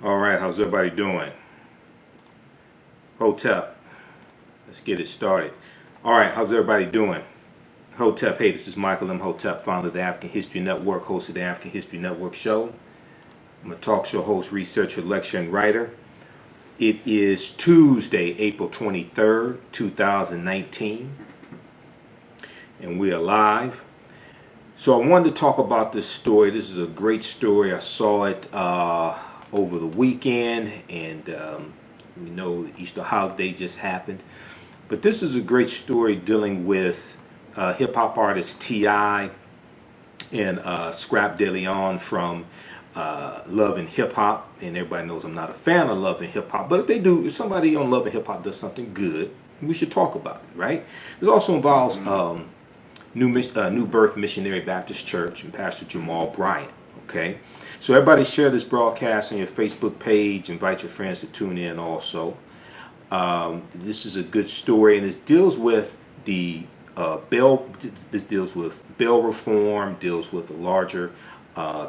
All right, how's everybody doing? Hotep, let's get it started. All right, how's everybody doing? Hotep, hey, this is Michael Imhotep, founder of the African History Network, host of the African History Network show. I'm a talk show host, researcher, lecturer, and writer. It is Tuesday, April 23rd, 2019, and we are live. So I wanted to talk about this story. This is a great story. I saw it over the weekend, and we know the Easter holiday just happened. But this is a great story dealing with hip-hop artist T.I. and Scrapp Deleon from Love and Hip Hop. And everybody knows I'm not a fan of Love and Hip Hop, but if somebody on Love and Hip Hop does something good, we should talk about it, right? This also involves New Birth Missionary Baptist Church and Pastor Jamal Bryant. Okay, so everybody share this broadcast on your Facebook page. Invite your friends to tune in also. This is a good story, and this deals with the bail. This deals with bail reform. Deals with a larger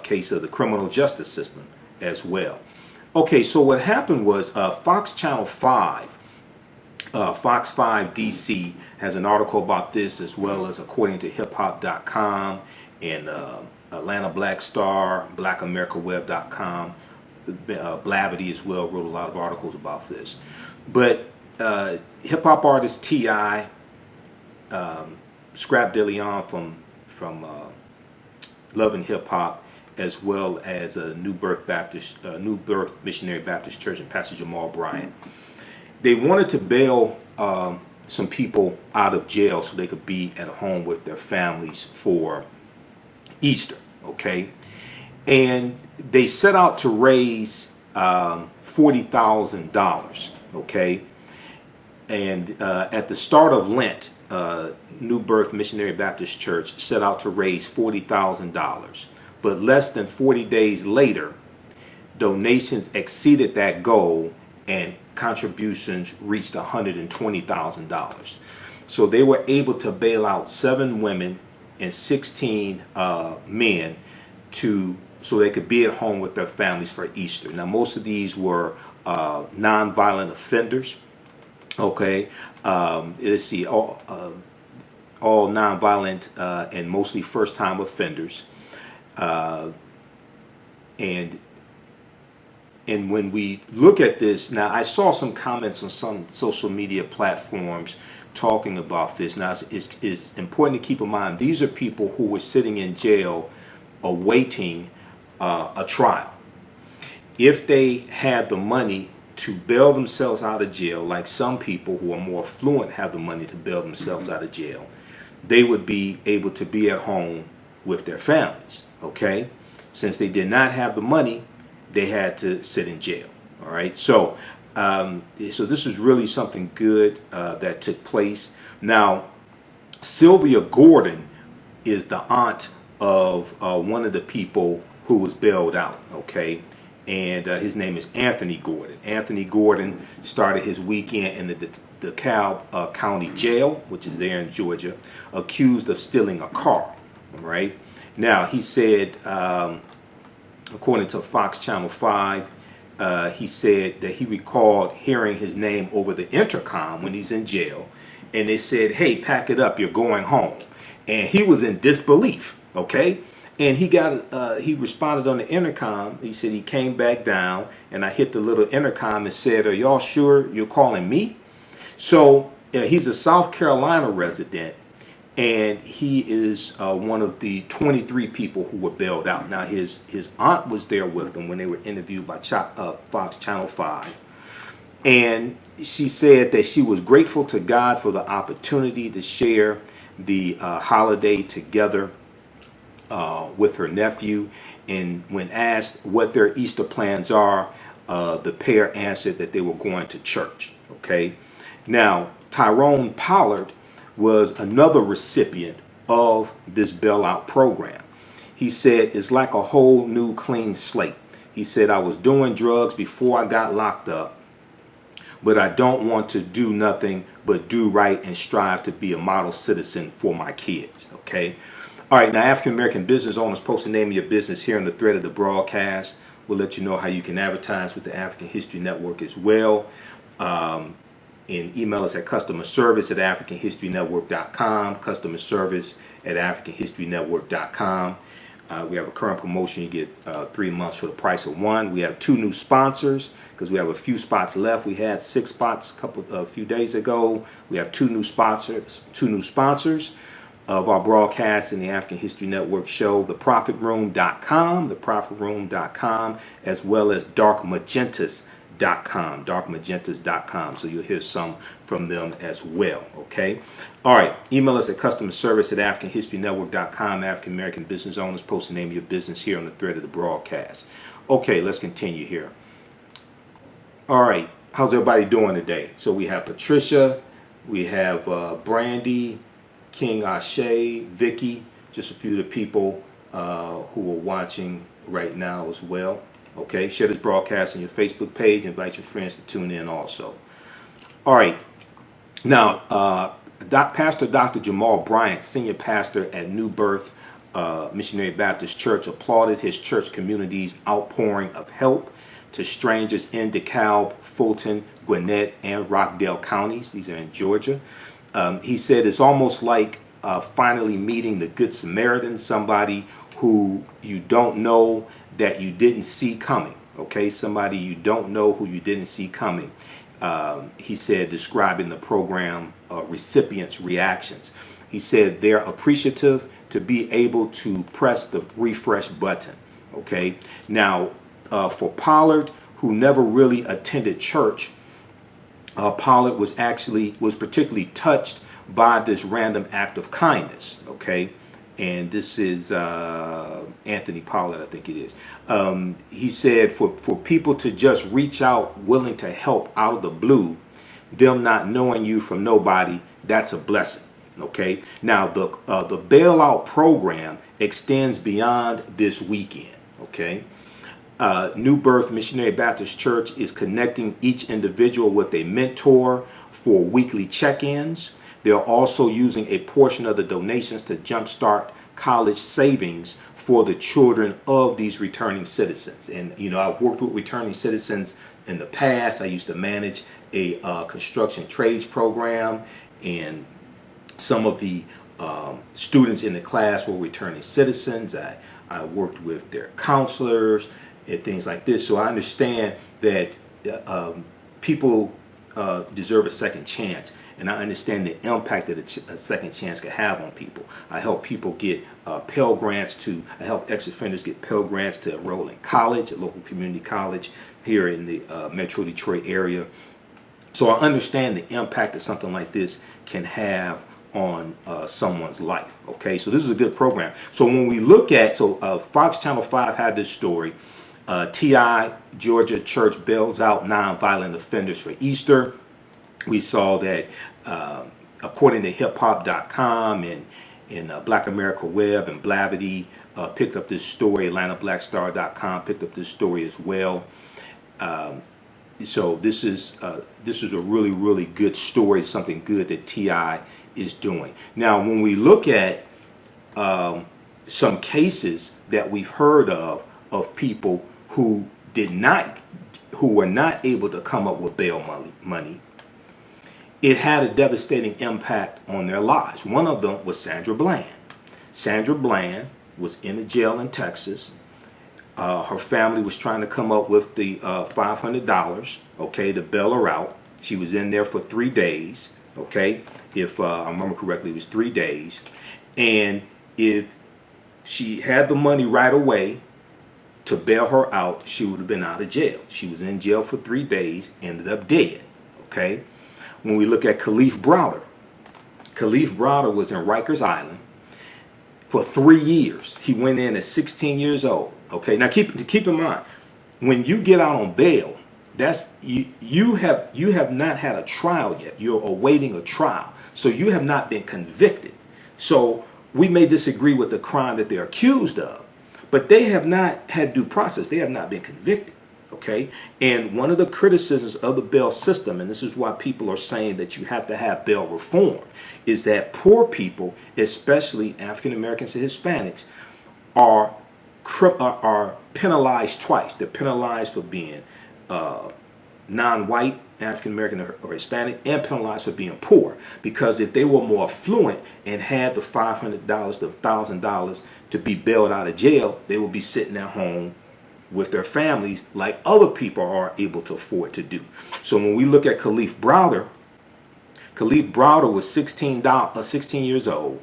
case of the criminal justice system as well. Okay, so what happened was Fox Channel 5. Fox 5 DC has an article about this, as well as according to hiphop.com and Atlanta Black Star, blackamericaweb.com. Blavity as well wrote a lot of articles about this. But hip-hop artist T.I., Scrapp Deleon from Love and Hip Hop, as well as New Birth Missionary Baptist Church and Pastor Jamal Bryant, they wanted to bail some people out of jail so they could be at home with their families for Easter, okay? And they set out to raise $40,000, okay? And at the start of Lent, New Birth Missionary Baptist Church set out to raise $40,000. But less than 40 days later, donations exceeded that goal and contributions reached $120,000. So they were able to bail out 7 women and 16 men so they could be at home with their families for Easter. Now, most of these were nonviolent offenders. Okay, let's see, all nonviolent and mostly first-time offenders. And when we look at this, now I saw some comments on some social media platforms talking about this. Now it's important to keep in mind, these are people who were sitting in jail awaiting a trial. If they had the money to bail themselves out of jail, like some people who are more affluent have the money to bail themselves out of jail, they would be able to be at home with their families, okay? Since they did not have the money, they had to sit in jail, all right? So this is really something good that took place. Now, Sylvia Gordon is the aunt of one of the people who was bailed out, okay? And his name is Anthony Gordon. Anthony Gordon started his weekend in the DeKalb County Jail, which is there in Georgia, accused of stealing a car, all right? Now, he said, according to Fox Channel 5, he said that he recalled hearing his name over the intercom when he's in jail, and they said, "Hey, pack it up, you're going home." And he was in disbelief, okay? And he responded on the intercom. He said he came back down, and I hit the little intercom and said, "Are y'all sure you're calling me?" So he's a South Carolina resident, and he is one of the 23 people who were bailed out. Now, his aunt was there with him when they were interviewed by Fox Channel 5. And she said that she was grateful to God for the opportunity to share the holiday together with her nephew. And when asked what their Easter plans are, the pair answered that they were going to church, okay? Now, Tyrone Pollard was another recipient of this bailout program. He said, "It's like a whole new clean slate." He said, "I was doing drugs before I got locked up, but I don't want to do nothing but do right and strive to be a model citizen for my kids." Okay. All right. Now, African American business owners, post the name of your business here in the thread of the broadcast. We'll let you know how you can advertise with the African History Network as well. And email us at customerservice@africanhistorynetwork.com, customerservice@africanhistorynetwork.com. We have a current promotion. You get 3 months for the price of one. We have 2 new sponsors because we have a few spots left. We had 6 spots a few days ago. We have 2 new sponsors. 2 new sponsors of our broadcast in the African History Network show, theprofitroom.com, as well as darkmagentas.com. So you'll hear some from them as well, okay? All right, email us at customerservice@africanhistorynetwork.com. African American business owners, post the name of your business here on the thread of the broadcast. Okay, let's continue here. All right, how's everybody doing today? So we have Patricia, we have Brandy, King Ashe, Vicky, just a few of the people who are watching right now as well. Okay, share this broadcast on your Facebook page. Invite your friends to tune in also. All right, now Pastor Dr. Jamal Bryant, senior pastor at New Birth Missionary Baptist Church, applauded his church community's outpouring of help to strangers in DeKalb, Fulton, Gwinnett, and Rockdale counties. These are in Georgia. He said it's almost like finally meeting the Good Samaritan, somebody who you don't know that you didn't see coming. Okay, somebody you don't know who you didn't see coming. He said, describing the program recipients' reactions. He said they're appreciative to be able to press the refresh button. Okay, now for Pollard, who never really attended church, Pollard was particularly touched by this random act of kindness. Okay, and this is Anthony Pollard, I think it is. He said for people to just reach out willing to help out of the blue, them not knowing you from nobody, that's a blessing. Okay, now the bailout program extends beyond this weekend. Okay, New Birth Missionary Baptist Church is connecting each individual with a mentor for weekly check-ins. They're also using a portion of the donations to jumpstart college savings for the children of these returning citizens. And, you know, I've worked with returning citizens in the past. I used to manage a construction trades program, and some of the students in the class were returning citizens. I worked with their counselors and things like this. So I understand that people deserve a second chance. And I understand the impact that a second chance can have on people. I help people get Pell Grants I help ex-offenders get Pell Grants to enroll in college, a local community college here in the Metro Detroit area. So I understand the impact that something like this can have on someone's life. Okay, so this is a good program. So when we look at, Fox Channel 5 had this story. T.I. Georgia Church bails out nonviolent offenders for Easter. We saw that according to hiphop.com and Black America Web and Blavity picked up this story. AtlantaBlackStar.com picked up this story as well. So this is a really, really good story, something good that T.I. is doing. Now, when we look at some cases that we've heard of people who were not able to come up with bail money, it had a devastating impact on their lives. One of them was Sandra Bland. Sandra Bland was in a jail in Texas. Her family was trying to come up with the $500, okay, to bail her out. She was in there for 3 days, okay, if I remember correctly, it was 3 days. And if she had the money right away to bail her out, she would have been out of jail. She was in jail for 3 days, ended up dead, okay. When we look at Khalif Browder was in Rikers Island for 3 years. He went in at 16 years old. Okay, now keep in mind, when you get out on bail, that's you have not had a trial yet. You're awaiting a trial, so you have not been convicted. So we may disagree with the crime that they're accused of, but they have not had due process. They have not been convicted. Okay, and one of the criticisms of the bail system, and this is why people are saying that you have to have bail reform, is that poor people, especially African Americans and Hispanics, are are penalized twice. They're penalized for being non-white, African American, or Hispanic, and penalized for being poor. Because if they were more affluent and had the $500 to $1,000 to be bailed out of jail, they would be sitting at home with their families like other people are able to afford to do. So when we look at Khalif Browder was 16 years old.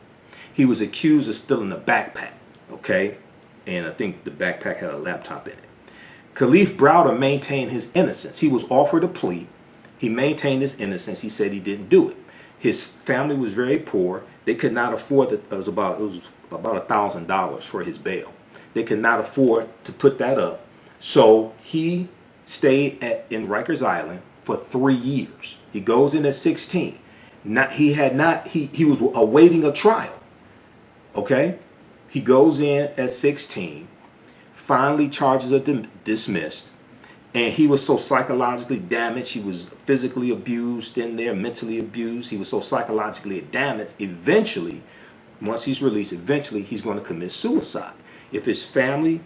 He was accused of stealing a backpack, okay? And I think the backpack had a laptop in it. Khalif Browder maintained his innocence. He was offered a plea. He maintained his innocence. He said he didn't do it. His family was very poor. They could not afford it. It was about $1,000 for his bail. They could not afford to put that up. So he stayed in Rikers Island for 3 years. He goes in at 16. He was awaiting a trial. Okay? He goes in at 16. Finally, charges are dismissed. And he was so psychologically damaged. He was physically abused in there, mentally abused. He was so psychologically damaged. Eventually, once he's released, he's going to commit suicide. If his family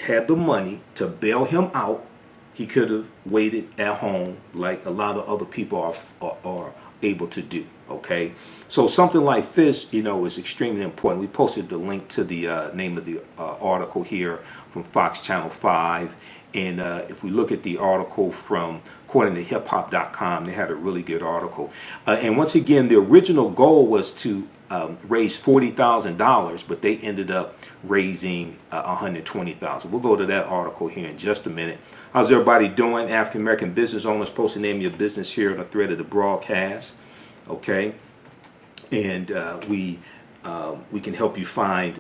had the money to bail him out, he could have waited at home like a lot of other people are able to do. Okay, so something like this, is extremely important. We posted the link to the name of the article here from Fox Channel 5. And if we look at the article from, according to hiphop.com, they had a really good article. And once again, the original goal was to raise $40,000, but they ended up raising $120,000. We'll go to that article here in just a minute. How's everybody doing? African American business owners, post the name of your business here on the thread of the broadcast. Okay, and we can help you find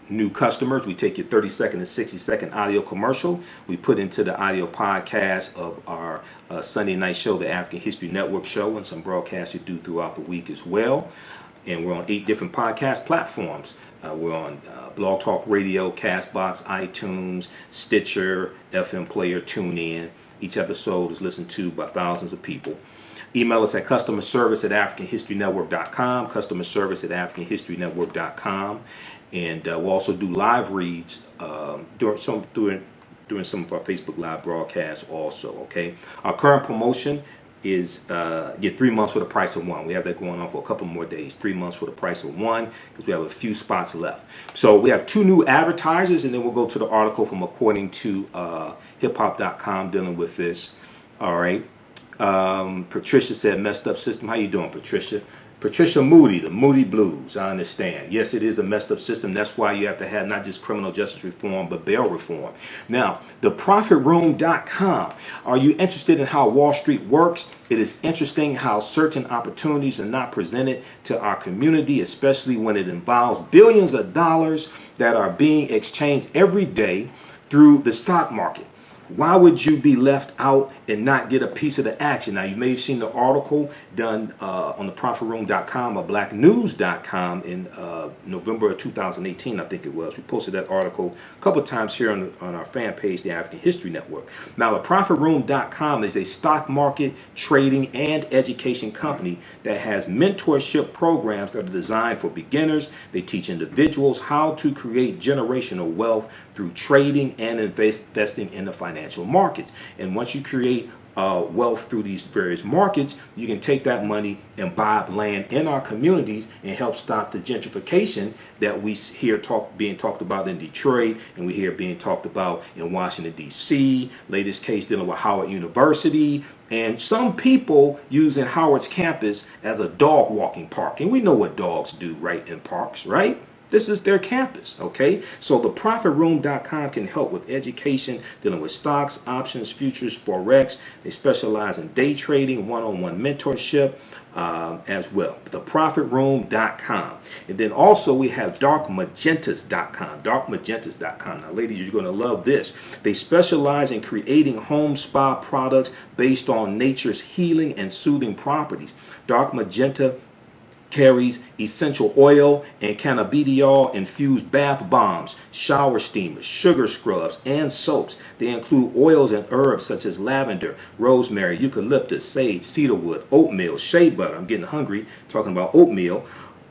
new customers. We take your 30-second and 60-second audio commercial. We put into the audio podcast of our Sunday night show, the African History Network show, and some broadcasts we do throughout the week as well. And we're on 8 different podcast platforms. We're on Blog Talk Radio, Castbox, iTunes, Stitcher, FM Player, TuneIn. Each episode is listened to by thousands of people. Email us at customerservice@AfricanHistoryNetwork.com, customerservice@AfricanHistoryNetwork.com. And we'll also do live reads during some of our Facebook Live broadcasts also, okay? Our current promotion is get 3 months for the price of one. We have that going on for a couple more days. 3 months for the price of one, because we have a few spots left. So we have 2 new advertisers, and then we'll go to the article from according to hiphop.com dealing with this. All right. Patricia said, messed up system. How you doing, Patricia? Patricia Moody, the Moody Blues. I understand. Yes, it is a messed up system. That's why you have to have not just criminal justice reform, but bail reform. Now, theprofitroom.com. Are you interested in how Wall Street works? It is interesting how certain opportunities are not presented to our community, especially when it involves billions of dollars that are being exchanged every day through the stock market. Why would you be left out and not get a piece of the action? Now, you may have seen the article done on theprofitroom.com or blacknews.com in November of 2018, I think it was. We posted that article a couple of times here on our fan page, the African History Network. Now, theprofitroom.com is a stock market, trading, and education company that has mentorship programs that are designed for beginners. They teach individuals how to create generational wealth through trading and investing in the financial markets. And once you create wealth through these various markets, you can take that money and buy up land in our communities and help stop the gentrification that we hear being talked about in Detroit, and we hear being talked about in Washington, D.C. Latest case dealing with Howard University, and some people using Howard's campus as a dog walking park. And we know what dogs do right in parks, right? This is their campus, okay? So theprofitroom.com can help with education, dealing with stocks, options, futures, forex. They specialize in day trading, one-on-one mentorship as well. Theprofitroom.com. And then also we have darkmagentas.com. Darkmagentas.com. Now, ladies, you're going to love this. They specialize in creating home spa products based on nature's healing and soothing properties. Dark Magenta carries essential oil and cannabidiol infused bath bombs, shower steamers, sugar scrubs, and soaps. They include oils and herbs such as lavender, rosemary, eucalyptus, sage, cedarwood, oatmeal, shea butter. I'm getting hungry talking about oatmeal,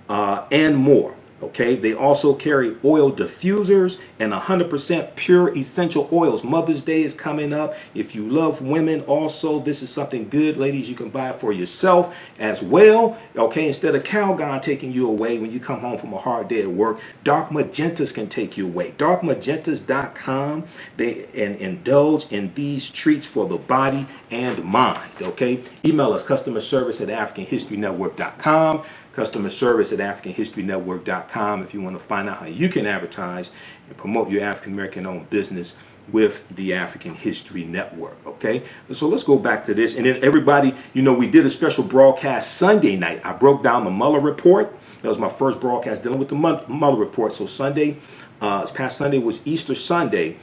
and more. Okay, they also carry oil diffusers and 100% pure essential oils. Mother's Day is coming up. If you love women also, this is something good, ladies. You can buy it for yourself as well. Okay, instead of Calgon taking you away when you come home from a hard day at work, Dark Magentas can take you away. Darkmagentas.com. They indulge in these treats for the body and mind. Okay, email us customer service at AfricanHistoryNetwork.com. Customer service at AfricanHistoryNetwork.com if you want to find out how you can advertise and promote your African American owned business with the African History Network. Okay, so let's go back to this. And then everybody, you know, we did a special broadcast Sunday night. I broke down the Mueller report. That was my first broadcast dealing with the Mueller report. So Sunday, this past Sunday was Easter Sunday.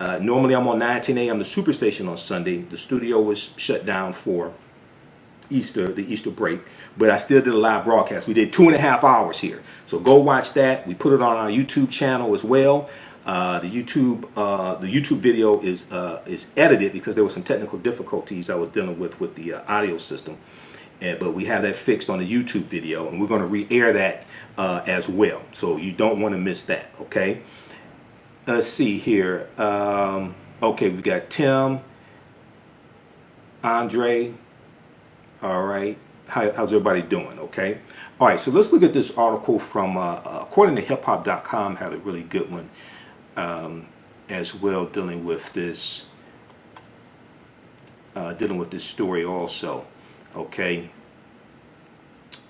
Normally I'm on 9:10 a.m. the Superstation on Sunday. The studio was shut down for the Easter break, but I still did a live broadcast. We did 2.5 hours here, so go watch that. We put it on our YouTube channel as well. The YouTube video is edited because there were some technical difficulties I was dealing with the audio system, but we have that fixed on the YouTube video, and we're going to re-air that as well. So you don't want to miss that. Okay. Let's see here. Okay, we got Tim, Andre. All right, how's everybody doing? Okay, all right, so let's look at this article from according to hiphop.com, had a really good one as well, dealing with this story also. Okay,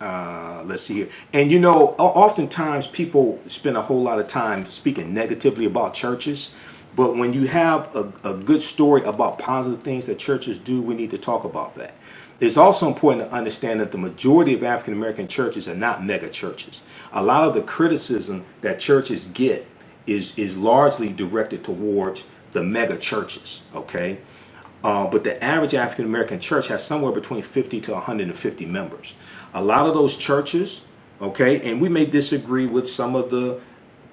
let's see here. And you know, oftentimes people spend a whole lot of time speaking negatively about churches, but when you have a good story about positive things that churches do, we need to talk about that. It's also important to understand that the majority of African American churches are not mega churches. A lot of the criticism that churches get is largely directed towards the mega churches, okay? But the average African American church has somewhere between 50 to 150 members. A lot of those churches, okay, and we may disagree with some of the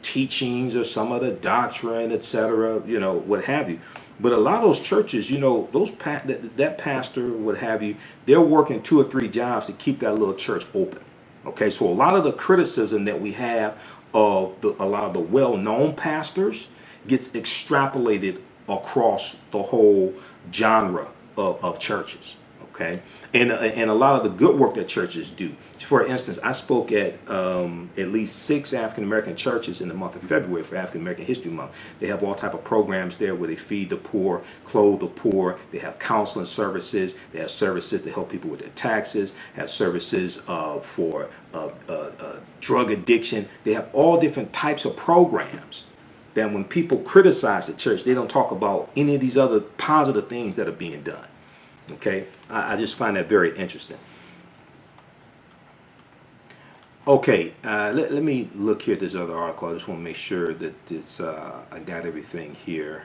teachings or some of the doctrine, etc., you know, what have you. But a lot of those churches, you know, that pastor, what have you, they're working 2 or 3 jobs to keep that little church open. Okay, so a lot of the criticism that we have of a lot of the well-known pastors gets extrapolated across the whole genre of churches. Okay, and a lot of the good work that churches do. For instance, I spoke at least 6 African American churches in the month of February for African American History Month. They have all type of programs there where they feed the poor, clothe the poor. They have counseling services. They have services to help people with their taxes. Have services for drug addiction. They have all different types of programs. That when people criticize the church, they don't talk about any of these other positive things that are being done. Okay, I just find that very interesting. Okay, let me look here at this other article. I just want to make sure that it's I got everything here.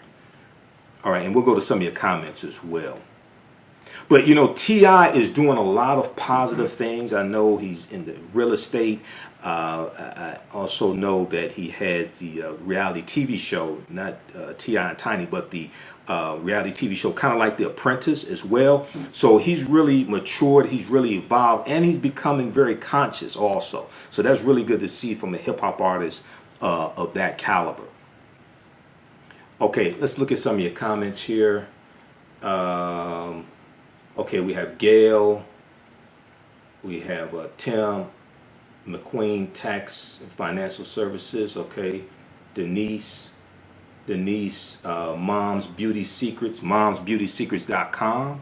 All right, and we'll go to some of your comments as well. But you know, T.I. is doing a lot of positive things. I know he's in the real estate. I also know that he had the reality TV show, not T.I. and Tiny, but the reality TV show, kind of like The Apprentice as well. So he's really matured, he's really evolved, and he's becoming very conscious also. So that's really good to see from a hip-hop artist of that caliber. Okay, let's look at some of your comments here. Okay, we have Gail, we have Tim, McQueen Tax and Financial Services, okay, Denise, Mom's Beauty Secrets, momsbeautysecrets.com.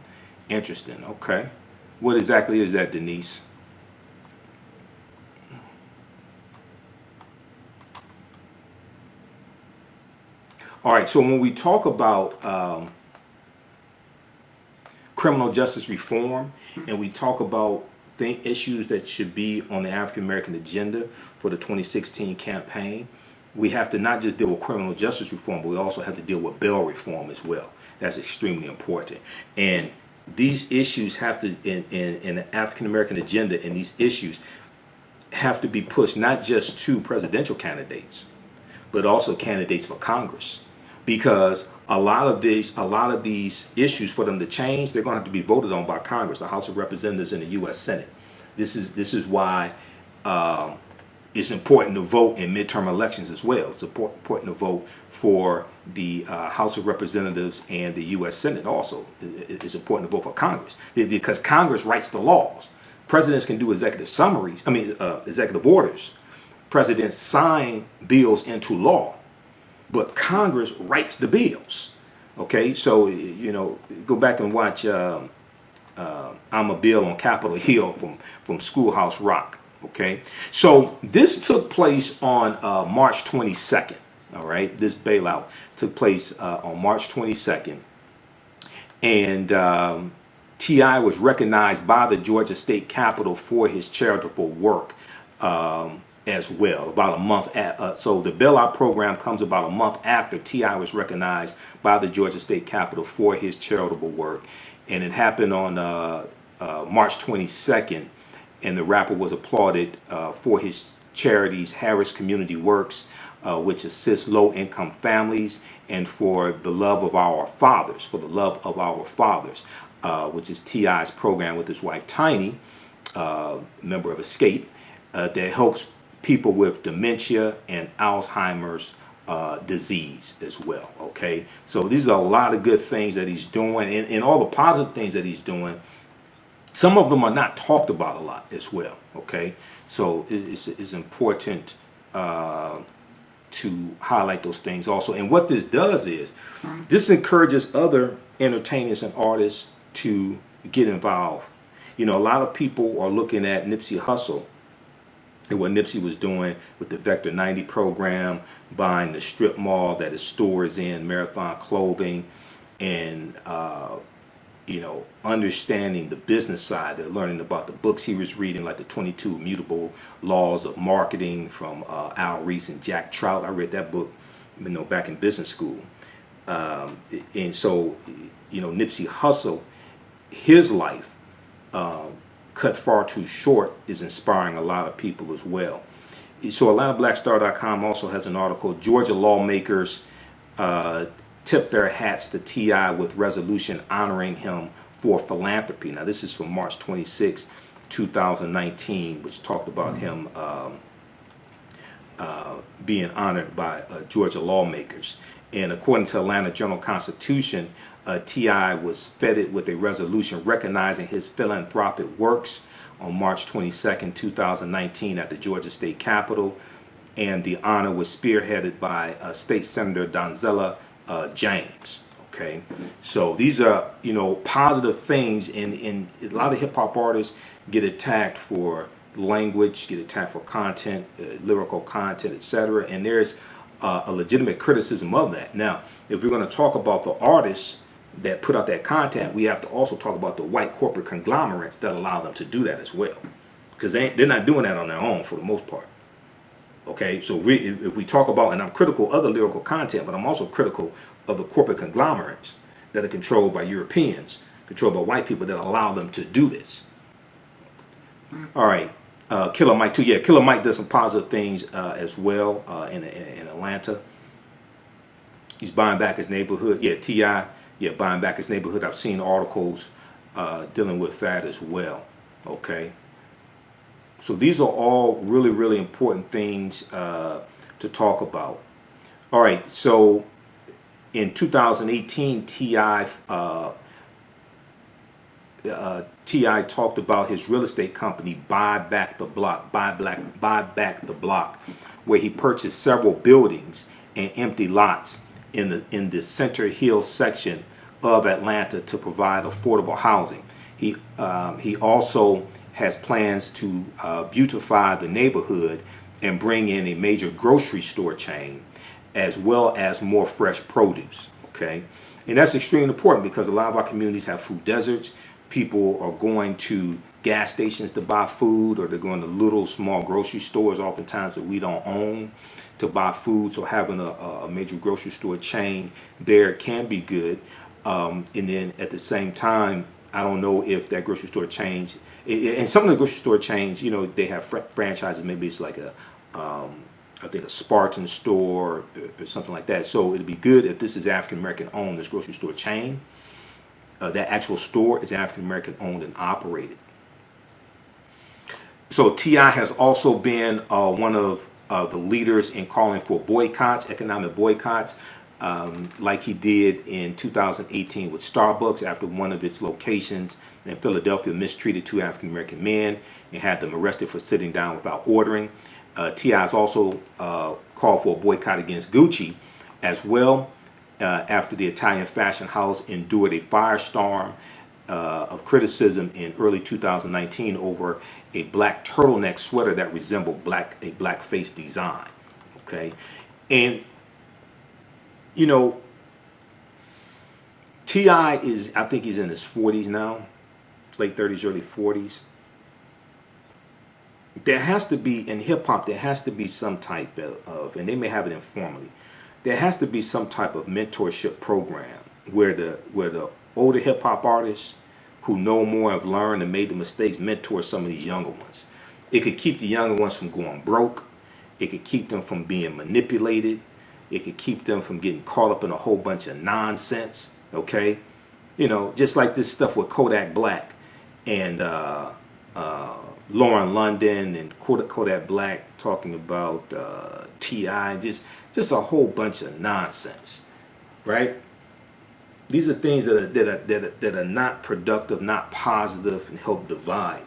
Interesting, okay. What exactly is that, Denise? All right, so when we talk about criminal justice reform and we talk about issues that should be on the African American agenda for the 2016 campaign, we have to not just deal with criminal justice reform, but we also have to deal with bail reform as well. That's extremely important. And these issues have to, in the African American agenda, and these issues have to be pushed not just to presidential candidates, but also candidates for Congress. Because a lot of these issues, for them to change, they're going to have to be voted on by Congress, the House of Representatives and the U.S. Senate. This is why it's important to vote in midterm elections as well. It's important to vote for the House of Representatives and the U.S. Senate also. It's important to vote for Congress because Congress writes the laws. Presidents can do executive orders. Presidents sign bills into law, but Congress writes the bills. Okay, so go back and watch I'm a Bill on Capitol Hill from Schoolhouse Rock. Okay, so this took place on March 22nd. All right, this bailout took place on March 22nd, and T.I. was recognized by the Georgia State Capitol for his charitable work as well. About a month so the bailout program comes about a month after T.I. was recognized by the Georgia State Capitol for his charitable work, and it happened on March 22nd. And the rapper was applauded for his charities, Harris Community Works, which assists low-income families, and for the love of our fathers, which is T.I.'s program with his wife Tiny, member of Escape, that helps people with dementia and Alzheimer's disease as well. Okay, so these are a lot of good things that he's doing, and all the positive things that he's doing. Some of them are not talked about a lot as well. Okay, so it's important to highlight those things also. And what this does is this encourages other entertainers and artists to get involved. A lot of people are looking at Nipsey Hussle and what Nipsey was doing with the Vector 90 program, buying the strip mall that his store is in, Marathon Clothing, and understanding the business side. They're learning about the books he was reading, like the 22 Immutable Laws of Marketing from Al Reese and Jack Trout. I read that book, back in business school. And so, Nipsey Hussle, his life cut far too short is inspiring a lot of people as well. So AtlantaBlackStar.com also has an article, Georgia lawmakers tip their hats to T.I. with resolution honoring him for philanthropy. Now this is from March 26, 2019, which talked about him being honored by Georgia lawmakers. And according to Atlanta Journal-Constitution, T.I. was feted with a resolution recognizing his philanthropic works on March 22, 2019 at the Georgia State Capitol. And the honor was spearheaded by State Senator Donzella James. Okay, so these are positive things, and a lot of hip hop artists get attacked for language, get attacked for content, lyrical content, etc. And there's a legitimate criticism of that. Now, if we're going to talk about the artists that put out that content, we have to also talk about the white corporate conglomerates that allow them to do that as well, because they're not doing that on their own for the most part. Okay, so if we talk about, and I'm critical of the lyrical content, but I'm also critical of the corporate conglomerates that are controlled by Europeans, controlled by white people that allow them to do this. All right, Killer Mike too. Yeah, Killer Mike does some positive things as well in Atlanta. He's buying back his neighborhood. Yeah, T.I. Yeah, buying back his neighborhood. I've seen articles dealing with that as well. Okay. So these are all really, really important things to talk about. All right, so in 2018, T.I. talked about his real estate company, Buy Back the Block, where he purchased several buildings and empty lots in the Center Hill section of Atlanta to provide affordable housing. He also has plans to beautify the neighborhood and bring in a major grocery store chain, as well as more fresh produce. Okay, and that's extremely important because a lot of our communities have food deserts. People are going to gas stations to buy food, or they're going to little small grocery stores oftentimes that we don't own to buy food. So having a major grocery store chain there can be good. And then at the same time, I don't know if that grocery store chain, and some of the grocery store chains, they have franchises. Maybe it's like I think a Spartan store or something like that. So it'd be good if this is African American owned, this grocery store chain. That actual store is African American owned and operated. So T.I. has also been one of the leaders in calling for boycotts, economic boycotts, like he did in 2018 with Starbucks after one of its locations in Philadelphia mistreated two African American men and had them arrested for sitting down without ordering. T.I. has also called for a boycott against Gucci as well after the Italian fashion house endured a firestorm of criticism in early 2019 over a black turtleneck sweater that resembled a blackface design. Okay, and you know, T.I. I think he's in his 40s now, late 30s, early 40s. There has to be, in hip hop, there has to be some type of, and they may have it informally, there has to be some type of mentorship program where the older hip hop artists who know more, have learned and made the mistakes, mentor some of these younger ones. It could keep the younger ones from going broke. It could keep them from being manipulated. It could keep them from getting caught up in a whole bunch of nonsense. Okay, you know, just like this stuff with Kodak Black and Lauren London and Kodak Black talking about T.I. Just a whole bunch of nonsense, right? These are things that are not productive, not positive, and help divide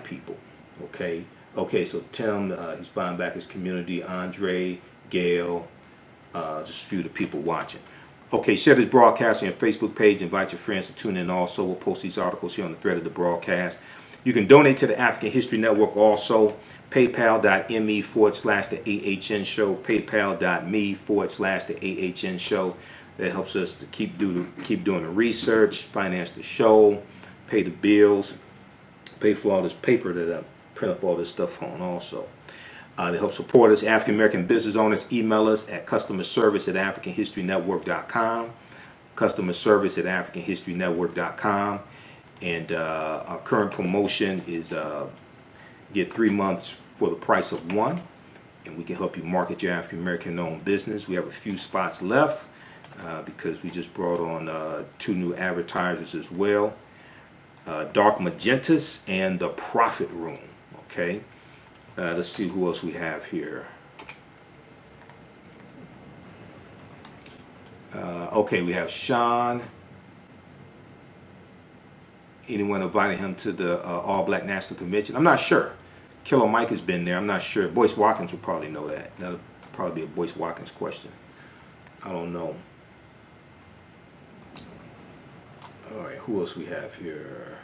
people. Okay. So Tim, he's buying back his community. Andre, Gail, just a few of the people watching. Okay, share this broadcast on your Facebook page. Invite your friends to tune in also. We'll post these articles here on the thread of the broadcast. You can donate to the African History Network also. PayPal.me/the AHN show. PayPal.me/the AHN show. That helps us to keep doing the research, finance the show, pay the bills, pay for all this paper that I print up all this stuff on also. To help support us, African American business owners, email us at customerservice@africanhistorynetwork.com, customerservice@africanhistorynetwork.com. And our current promotion is get 3 months for the price of one, and we can help you market your African American owned business. We have a few spots left because we just brought on 2 new advertisers as well, Dark Magentas and The Profit Room. Okay, let's see who else we have here. Okay, we have Sean. Anyone inviting him to the All Black National Convention? I'm not sure. Killer Mike has been there. I'm not sure. Boyce Watkins will probably know that. That'll probably be a Boyce Watkins question. I don't know. All right, who else we have here?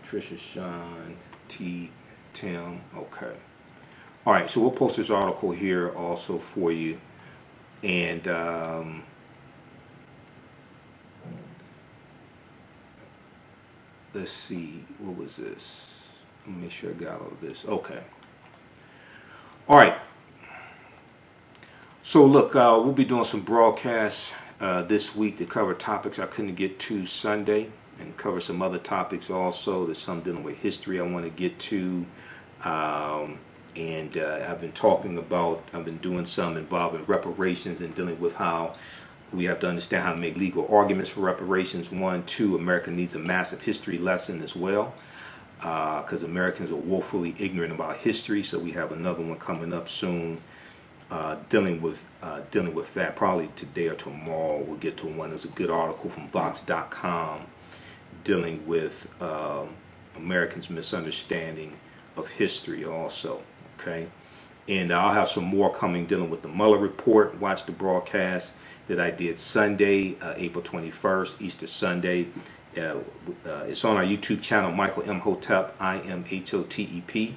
Trisha, Sean, T, Tim. Okay. All right, so we'll post this article here also for you. And let's see, what was this? Let me make sure I got all of this. Okay. All right. So look, we'll be doing some broadcasts this week to cover topics I couldn't get to Sunday, and cover some other topics also. There's some dealing with history I want to get to. And I've been doing some involving reparations and dealing with how we have to understand how to make legal arguments for reparations. 1, 2, America needs a massive history lesson as well, because Americans are woefully ignorant about history. So we have another one coming up soon, dealing with that. Probably today or tomorrow we'll get to one. There's a good article from Vox.com dealing with Americans' misunderstanding of history also. Okay, and I'll have some more coming dealing with the Mueller report. Watch the broadcast that I did Sunday, April 21st, Easter Sunday. It's on our YouTube channel, Michael Imhotep, IMHOTEP,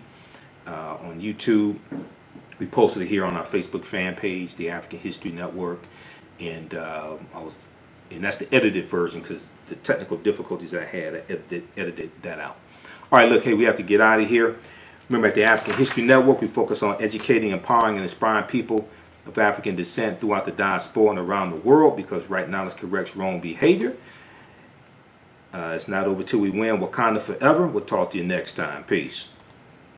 on YouTube. We posted it here on our Facebook fan page, the African History Network, and that's the edited version because the technical difficulties I had, I edited that out. All right, look, hey, we have to get out of here. Remember, at the African History Network, we focus on educating, empowering, and inspiring people of African descent throughout the diaspora and around the world, because right now let's correct wrong behavior. It's not over till we win. Wakanda forever. We'll talk to you next time. Peace.